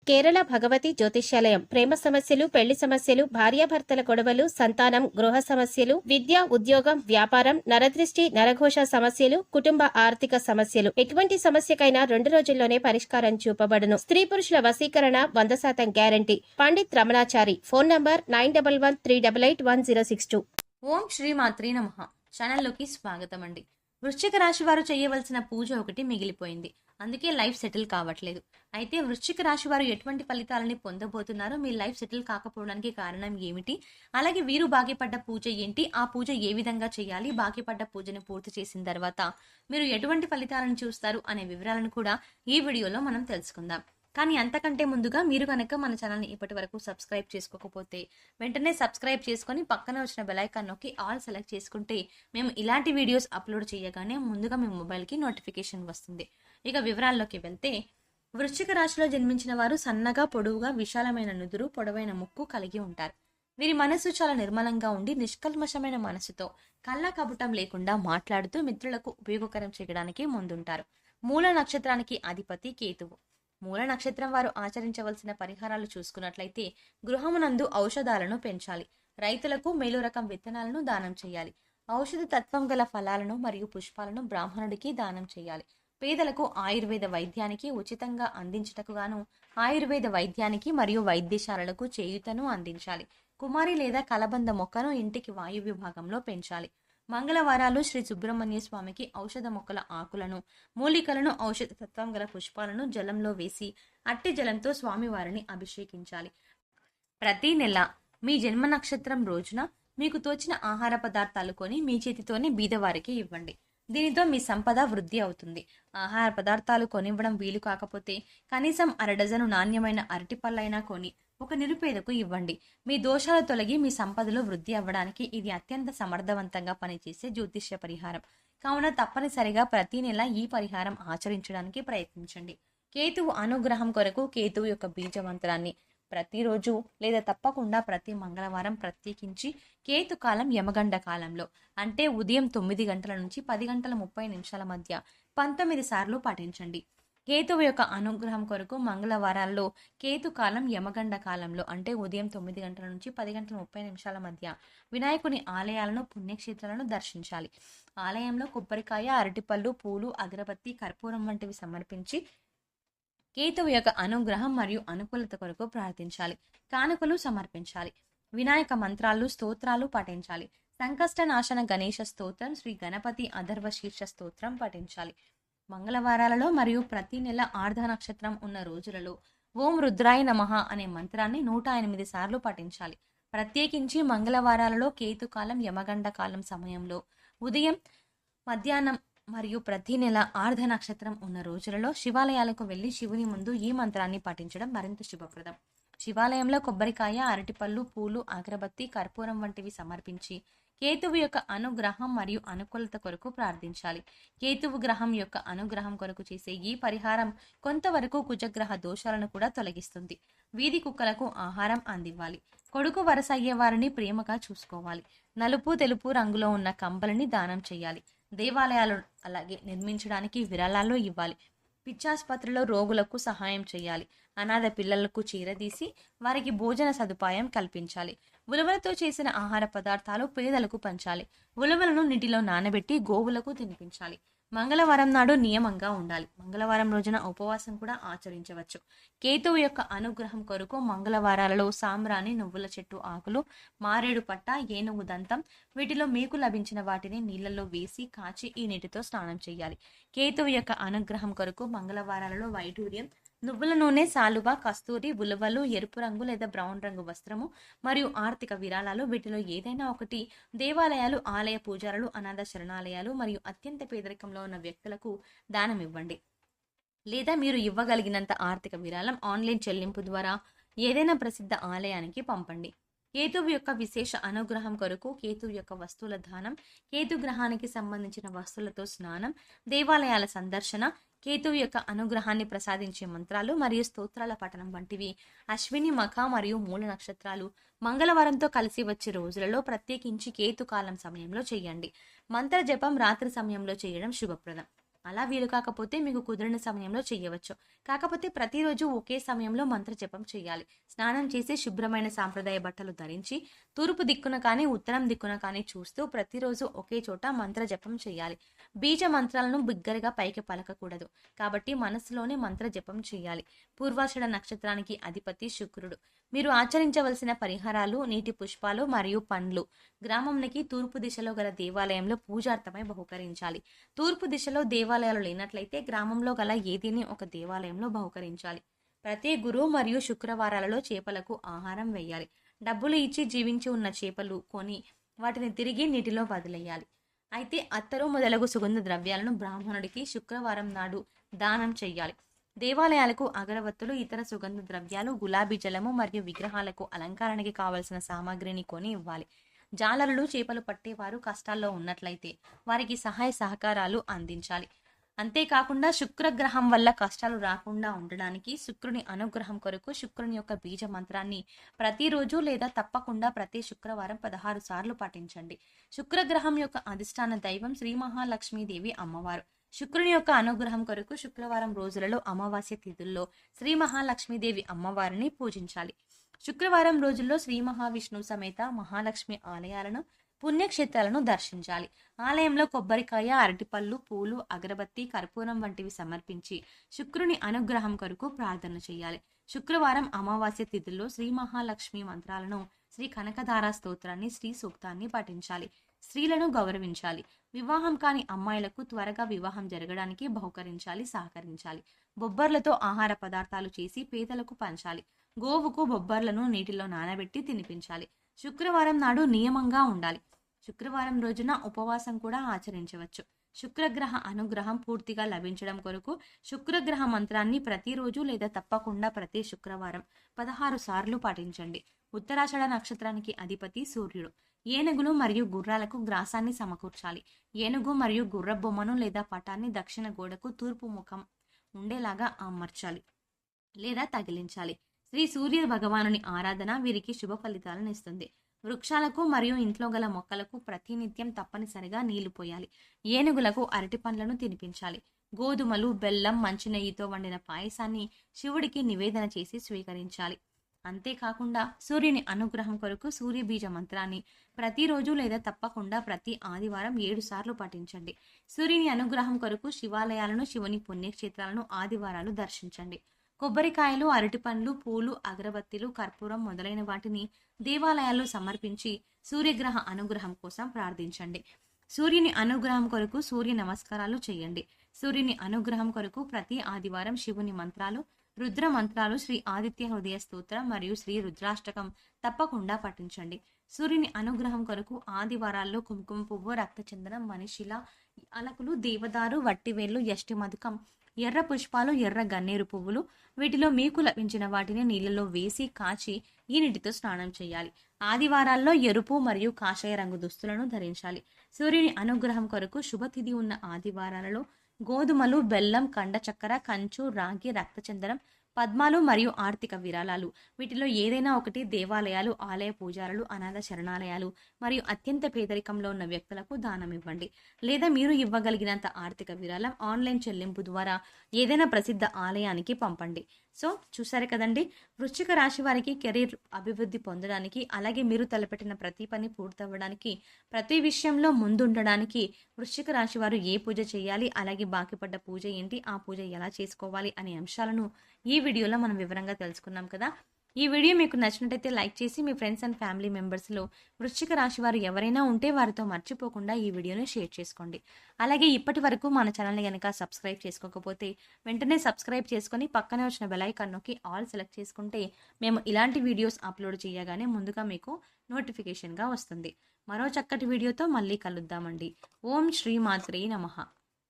కేరళ భగవతి జ్యోతిష్యాలయం ప్రేమ సమస్యలు, పెళ్లి సమస్యలు, భార్యాభర్తల గొడవలు, సంతానం, గృహ సమస్యలు, విద్య, ఉద్యోగం, వ్యాపారం, నరదృష్టి, నరఘోష సమస్యలు, కుటుంబ ఆర్థిక సమస్యలు, ఎటువంటి సమస్యకైనా 2 రోజుల్లోనే పరిష్కారం చూపబడును. స్త్రీ పురుషుల వశీకరణ 100% guarantee. Pandit Ramanachari. Phone number 9113881062. ఓం శ్రీ మాత్రే నమః. ఛానల్లోకి స్వాగతం అండి. వృశ్చిక రాశి వారు చేయవలసిన పూజ ఒకటి మిగిలిపోయింది. అందుకే లైఫ్ సెటిల్ కావట్లేదు. అయితే వృశ్చిక రాశి వారు ఎటువంటి ఫలితాలని పొందబోతున్నారో, మీ లైఫ్ సెటిల్ కాకపోవడానికి కారణం ఏమిటి, అలాగే వీరు బాగిపడ్డ పూజ ఏంటి, ఆ పూజ ఏ విధంగా చేయాలి, బాగిపడ్డ పూజను పూర్తి చేసిన తర్వాత మీరు ఎటువంటి ఫలితాలను చూస్తారు అనే వివరాలను కూడా ఈ వీడియోలో మనం తెలుసుకుందాం. కానీ అంతకంటే ముందుగా మీరు కనుక మన ఛానల్ని ఇప్పటి వరకు సబ్స్క్రైబ్ చేసుకోకపోతే వెంటనే సబ్స్క్రైబ్ చేసుకొని పక్కన వచ్చిన బెల్ ఐకాన్ నొక్కి ఆల్ సెలెక్ట్ చేసుకుంటే మేము ఇలాంటి వీడియోస్ అప్లోడ్ చేయగానే ముందుగా మీ మొబైల్కి నోటిఫికేషన్ వస్తుంది. ఇక వివరాల్లోకి వెళ్తే, వృశ్చిక రాశిలో జన్మించిన వారు సన్నగా, పొడవుగా, విశాలమైన నుదురు, పొడవైన ముక్కు కలిగి ఉంటారు. వీరి మనస్సు చాలా నిర్మలంగా ఉండి నిష్కల్మషమైన మనసుతో కళ్ళ కపటం లేకుండా మాట్లాడుతూ మిత్రులకు ఉపయోగకరం చేయడానికి ముందుంటారు. మూల నక్షత్రానికి అధిపతి కేతువు. మూల నక్షత్రం వారు ఆచరించవలసిన పరిహారాలు చూసుకున్నట్లయితే, గృహమునందు ఔషధాలను పెంచాలి. రైతులకు మేలు రకం విత్తనాలను దానం చేయాలి. ఔషధ తత్వం గల ఫలాలను మరియు పుష్పాలను బ్రాహ్మణుడికి దానం చేయాలి. పేదలకు ఆయుర్వేద వైద్యానికి ఉచితంగా అందించటకు గాను ఆయుర్వేద వైద్యానికి మరియు వైద్యశాలలకు చేయూతను అందించాలి. కుమారి లేదా కలబంద మొక్కను ఇంటికి వాయు విభాగంలో పెంచాలి. మంగళవారాలు శ్రీ సుబ్రహ్మణ్య స్వామికి ఔషధ మొక్కల ఆకులను, మూలికలను, ఔషధ తత్వం గల పుష్పాలను జలంలో వేసి అట్టి జలంతో స్వామివారిని అభిషేకించాలి. ప్రతి నెల మీ జన్మ నక్షత్రం రోజున మీకు తోచిన ఆహార పదార్థాలు కొని మీ చేతితోనే బీదవారికి ఇవ్వండి. దీనితో మీ సంపద వృద్ధి అవుతుంది. ఆహార పదార్థాలు కొనివ్వడం వీలు కాకపోతే కనీసం 1 డజను నాణ్యమైన అరటిపళ్ళైనా కొని ఒక నిరుపేదకు ఇవ్వండి. మీ దోషాలు తొలగి మీ సంపదలో వృద్ధి అవ్వడానికి ఇది అత్యంత సమర్థవంతంగా పనిచేసే జ్యోతిష్య పరిహారం. కావున తప్పనిసరిగా ప్రతి నెల ఈ పరిహారం ఆచరించడానికి ప్రయత్నించండి. కేతువు అనుగ్రహం కొరకు కేతువు యొక్క బీజ మంత్రాన్ని ప్రతిరోజు లేదా తప్పకుండా ప్రతి మంగళవారం ప్రత్యేకించి కేతు కాలం యమగండ కాలంలో, అంటే ఉదయం 9 గంటల నుంచి 10 గంటల 30 నిమిషాల మధ్య 19 సార్లు పఠించండి. కేతువు యొక్క అనుగ్రహం కొరకు మంగళవారాల్లో కేతు కాలం యమగండ కాలంలో, అంటే ఉదయం 9 గంటల నుంచి 10 గంటల 30 నిమిషాల మధ్య వినాయకుని ఆలయాలను, పుణ్యక్షేత్రాలను దర్శించాలి. ఆలయంలో కొబ్బరికాయ, అరటిపళ్ళు, పూలు, అగరబత్తి, కర్పూరం వంటివి సమర్పించి కేతువు యొక్క అనుగ్రహం మరియు అనుకూలత కొరకు ప్రార్థించాలి. కానుకలు సమర్పించాలి. వినాయక మంత్రాలు, స్తోత్రాలు పఠించాలి. సంకష్ట నాశన గణేష స్తోత్రం, శ్రీ గణపతి అథర్వ శీర్ష స్తోత్రం పఠించాలి. మంగళవారాలలో మరియు ప్రతి నెల ఆర్ధ నక్షత్రం ఉన్న రోజులలో ఓం రుద్రాయ నమః అనే మంత్రాన్ని 108 సార్లు పఠించాలి. ప్రత్యేకించి మంగళవారాలలో కేతుకాలం యమగండ కాలం సమయంలో ఉదయం, మధ్యాహ్నం మరియు ప్రతి నెల ఆర్ధ నక్షత్రం ఉన్న రోజులలో శివాలయాలకు వెళ్లి శివుని ముందు ఈ మంత్రాన్ని పఠించడం మరింత శుభప్రదం. శివాలయంలో కొబ్బరికాయ, అరటిపళ్ళు, పూలు, అగరబత్తి, కర్పూరం వంటివి సమర్పించి కేతువు యొక్క అనుగ్రహం మరియు అనుకూలత కొరకు ప్రార్థించాలి. కేతువు గ్రహం యొక్క అనుగ్రహం కొరకు చేసే ఈ పరిహారం కొంతవరకు కుజగ్రహ దోషాలను కూడా తొలగిస్తుంది. వీధి కుక్కలకు ఆహారం అందివ్వాలి. కొడుకు వరస అయ్యే వారిని ప్రేమగా చూసుకోవాలి. నలుపు, తెలుపు రంగులో ఉన్న కంబలిని దానం చేయాలి. దేవాలయాలు అలాగే నిర్మించడానికి విరాళాలు ఇవ్వాలి. పిచ్చాసుపత్రిలో రోగులకు సహాయం చేయాలి. అనాథ పిల్లలకు చీరదీసి వారికి భోజన సదుపాయం కల్పించాలి. ఉలవలతో చేసిన ఆహార పదార్థాలు పేదలకు పంచాలి. ఉలవలను నీటిలో నానబెట్టి గోవులకు తినిపించాలి. మంగళవారం నాడు నియమంగా ఉండాలి. మంగళవారం రోజున ఉపవాసం కూడా ఆచరించవచ్చు. కేతువు యొక్క అనుగ్రహం కొరకు మంగళవారాలలో సాంబ్రాణి, నువ్వుల చెట్టు ఆకులు, మారేడు పట్ట, ఏనుగు దంతం వీటిలో మీకు లభించిన వాటిని నీళ్లలో వేసి కాచి ఈ నీటితో స్నానం చేయాలి. కేతువు యొక్క అనుగ్రహం కొరకు మంగళవారాలలో వైఢూర్యం, నువ్వుల నూనె, సాలువ, కస్తూరి, ఉలవలు, ఎరుపు రంగు లేదా బ్రౌన్ రంగు వస్త్రము మరియు ఆర్థిక విరాళాలు వీటిలో ఏదైనా ఒకటి దేవాలయాలు, ఆలయ పూజారులు, అనాథ శరణాలయాలు మరియు అత్యంత పేదరికంలో ఉన్న వ్యక్తులకు దానం ఇవ్వండి. లేదా మీరు ఇవ్వగలిగినంత ఆర్థిక విరాళం ఆన్లైన్ చెల్లింపు ద్వారా ఏదైనా ప్రసిద్ధ ఆలయానికి పంపండి. కేతువు యొక్క విశేష అనుగ్రహం కొరకు కేతువు యొక్క వస్తువుల దానం, కేతు గ్రహానికి సంబంధించిన వస్తువులతో స్నానం, దేవాలయాల సందర్శన, కేతువు యొక్క అనుగ్రహాన్ని ప్రసాదించే మంత్రాలు మరియు స్తోత్రాల పఠనం వంటివి అశ్విని, మఖ మరియు మూల నక్షత్రాలు మంగళవారంతో కలిసి వచ్చే రోజులలో ప్రత్యేకించి కేతు కాలం సమయంలో చేయండి. మంత్ర జపం రాత్రి సమయంలో చేయడం శుభప్రదం. అలా వీలు కాకపోతే మీకు కుదిరిన సమయంలో చేయవచ్చు. కాకపోతే ప్రతిరోజు ఒకే సమయంలో మంత్ర జపం చేయాలి. స్నానం చేసి శుభ్రమైన సాంప్రదాయ బట్టలు ధరించి తూర్పు దిక్కున కానీ ఉత్తరం దిక్కున కానీ చూస్తూ ప్రతిరోజు ఒకే చోట మంత్ర జపం చేయాలి. బీజ మంత్రాలను బిగ్గరగా పైకి పలకకూడదు. కాబట్టి మనసులోనే మంత్ర జపం చేయాలి. పూర్వాషాఢ నక్షత్రానికి అధిపతి శుక్రుడు. మీరు ఆచరించవలసిన పరిహారాలు: నీటి పుష్పాలు మరియు పండ్లు గ్రామంకి తూర్పు దిశలో గల దేవాలయంలో పూజార్థమై బహుకరించాలి. తూర్పు దిశలో దేవాలయాలు లేనట్లయితే గ్రామంలో గల ఏదైనా ఒక దేవాలయంలో బహుకరించాలి. ప్రతి గురు మరియు శుక్రవారాలలో చేపలకు ఆహారం వేయాలి. డబ్బులు ఇచ్చి జీవించి ఉన్న చేపలు కొని వాటిని తిరిగి నీటిలో వదిలేయాలి. అయితే అత్తరు మొదలగు సుగంధ ద్రవ్యాలను బ్రాహ్మణుడికి శుక్రవారం నాడు దానం చెయ్యాలి. దేవాలయాలకు అగరవత్తులు, ఇతర సుగంధ ద్రవ్యాలు, గులాబీ జలము మరియు విగ్రహాలకు అలంకరణకి కావలసిన సామాగ్రిని కొని ఇవ్వాలి. జాలరులు, చేపలు పట్టేవారు కష్టాల్లో ఉన్నట్లయితే వారికి సహాయ సహకారాలు అందించాలి. అంతేకాకుండా శుక్రగ్రహం వల్ల కష్టాలు రాకుండా ఉండడానికి శుక్రుని అనుగ్రహం కొరకు శుక్రుని యొక్క బీజ మంత్రాన్ని ప్రతిరోజు లేదా తప్పకుండా ప్రతి శుక్రవారం 16 సార్లు పఠించండి. శుక్రగ్రహం యొక్క అధిష్టాన దైవం శ్రీ మహాలక్ష్మీదేవి అమ్మవారు. శుక్రుని యొక్క అనుగ్రహం కొరకు శుక్రవారం రోజులలో అమావాస్య తిథుల్లో శ్రీ మహాలక్ష్మీదేవి అమ్మవారిని పూజించాలి. శుక్రవారం రోజుల్లో శ్రీ మహావిష్ణువు సమేత మహాలక్ష్మి ఆలయాలను, పుణ్యక్షేత్రాలను దర్శించాలి. ఆలయంలో కొబ్బరికాయ, అరటిపళ్ళు, పూలు, అగరబత్తి, కర్పూరం వంటివి సమర్పించి శుక్రుని అనుగ్రహం కొరకు ప్రార్థన చేయాలి. శుక్రవారం అమావాస్య తిథుల్లో శ్రీ మహాలక్ష్మి మంత్రాలను, శ్రీ కనకధార స్తోత్రాన్ని, శ్రీ సూక్తాన్ని పఠించాలి. స్త్రీలను గౌరవించాలి. వివాహం కాని అమ్మాయిలకు త్వరగా వివాహం జరగడానికి బహుకరించాలి, సహకరించాలి. బొబ్బర్లతో ఆహార పదార్థాలు చేసి పేదలకు పంచాలి. గోవుకు బొబ్బర్లను నీటిలో నానబెట్టి తినిపించాలి. శుక్రవారం నాడు నియమంగా ఉండాలి. శుక్రవారం రోజున ఉపవాసం కూడా ఆచరించవచ్చు. శుక్రగ్రహ అనుగ్రహం పూర్తిగా లభించడం కొరకు శుక్రగ్రహ మంత్రాన్ని ప్రతిరోజు లేదా తప్పకుండా ప్రతి శుక్రవారం 16 సార్లు పాటించండి. ఉత్తరాషాఢ నక్షత్రానికి అధిపతి సూర్యుడు. ఏనుగులు మరియు గుర్రాలకు గ్రాసాన్ని సమకూర్చాలి. ఏనుగు మరియు గుర్ర బొమ్మను లేదా పటాన్ని దక్షిణ గోడకు తూర్పు ముఖం ఉండేలాగా అమర్చాలి లేదా తగిలించాలి. శ్రీ సూర్య భగవానుని ఆరాధన వీరికి శుభ ఫలితాలను ఇస్తుంది. వృక్షాలకు మరియు ఇంట్లో గల మొక్కలకు ప్రతినిత్యం తప్పనిసరిగా నీళ్లు పోయాలి. ఏనుగులకు అరటి పండ్లను తినిపించాలి. గోధుమలు, బెల్లం, మంచినెయ్యితో వండిన పాయసాన్ని శివుడికి నివేదన చేసి స్వీకరించాలి. అంతేకాకుండా సూర్యుని అనుగ్రహం కొరకు సూర్య బీజ మంత్రాన్ని ప్రతిరోజు లేదా తప్పకుండా ప్రతి ఆదివారం 7 సార్లు పఠించండి. సూర్యుని అనుగ్రహం కొరకు శివాలయాలను, శివుని పుణ్యక్షేత్రాలను ఆదివారాలు దర్శించండి. కొబ్బరికాయలు, అరటిపండ్లు, పూలు, అగరబత్తీలు, కర్పూరం మొదలైన వాటిని దేవాలయాల్లో సమర్పించి సూర్యగ్రహ అనుగ్రహం కోసం ప్రార్థించండి. సూర్యుని అనుగ్రహం కొరకు సూర్య నమస్కారాలు చేయండి. సూర్యుని అనుగ్రహం కొరకు ప్రతి ఆదివారం శివుని మంత్రాలు, రుద్ర మంత్రాలు, శ్రీ ఆదిత్య హృదయ స్తోత్రం మరియు శ్రీ రుద్రాష్టకం తప్పకుండా పఠించండి. సూర్యుని అనుగ్రహం కొరకు ఆదివారాల్లో కుంకుమ పువ్వు, రక్తచందనం, మనిషిల, అలకులు, దేవదారు, వట్టివేళ్లు, యష్టి మధుకం, ఎర్ర పుష్పాలు, ఎర్ర గన్నేరు పువ్వులు, వీటిలో మీకు లభించిన వాటిని నీళ్లలో వేసి కాచి ఈ నీటితో స్నానం చేయాలి. ఆదివారాల్లో ఎరుపు మరియు కాషాయ రంగు దుస్తులను ధరించాలి. సూర్యుని అనుగ్రహం కొరకు శుభతిథి ఉన్న ఆదివారాలలో గోధుమలు, బెల్లం, కండ చక్కెర, కంచు, రాగి, రక్తచందనం, పద్మాలు మరియు ఆర్థిక విరాళాలు వీటిలో ఏదైనా ఒకటి దేవాలయాలు, ఆలయ పూజారులు, అనాథ శరణాలయాలు మరియు అత్యంత పేదరికంలో ఉన్న వ్యక్తులకు దానం ఇవ్వండి. లేదా మీరు ఇవ్వగలిగినంత ఆర్థిక విరాళం ఆన్లైన్ చెల్లింపు ద్వారా ఏదైనా ప్రసిద్ధ ఆలయానికి పంపండి. సో చూసారు కదండి, వృశ్చిక రాశి వారికి కెరీర్ అభివృద్ధి పొందడానికి, అలాగే మీరు తలపెట్టిన ప్రతి పని పూర్తవ్వడానికి, ప్రతి విషయంలో ముందుండడానికి వృశ్చిక రాశి వారు ఏ పూజ చేయాలి, అలాగే బాకీ పడ్డ పూజ ఏంటి, ఆ పూజ ఎలా చేసుకోవాలి అనే అంశాలను ఈ వీడియోలో మనం వివరంగా తెలుసుకున్నాం కదా. ఈ వీడియో మీకు నచ్చినట్టయితే లైక్ చేసి మీ ఫ్రెండ్స్ అండ్ ఫ్యామిలీ మెంబర్స్లో వృశ్చిక రాశి వారు ఎవరైనా ఉంటే వారితో మర్చిపోకుండా ఈ వీడియోని షేర్ చేసుకోండి. అలాగే ఇప్పటి వరకు మన ఛానల్ని కనుక సబ్స్క్రైబ్ చేసుకోకపోతే వెంటనే సబ్స్క్రైబ్ చేసుకొని పక్కనే వచ్చిన బెల్ ఐకాన్ నొక్కి ఆల్ సెలెక్ట్ చేసుకుంటే మేము ఇలాంటి వీడియోస్ అప్లోడ్ చేయగానే ముందుగా మీకు నోటిఫికేషన్గా వస్తుంది. మరో చక్కటి వీడియోతో మళ్ళీ కలుద్దామండి. ఓం శ్రీ మాత్రే నమః.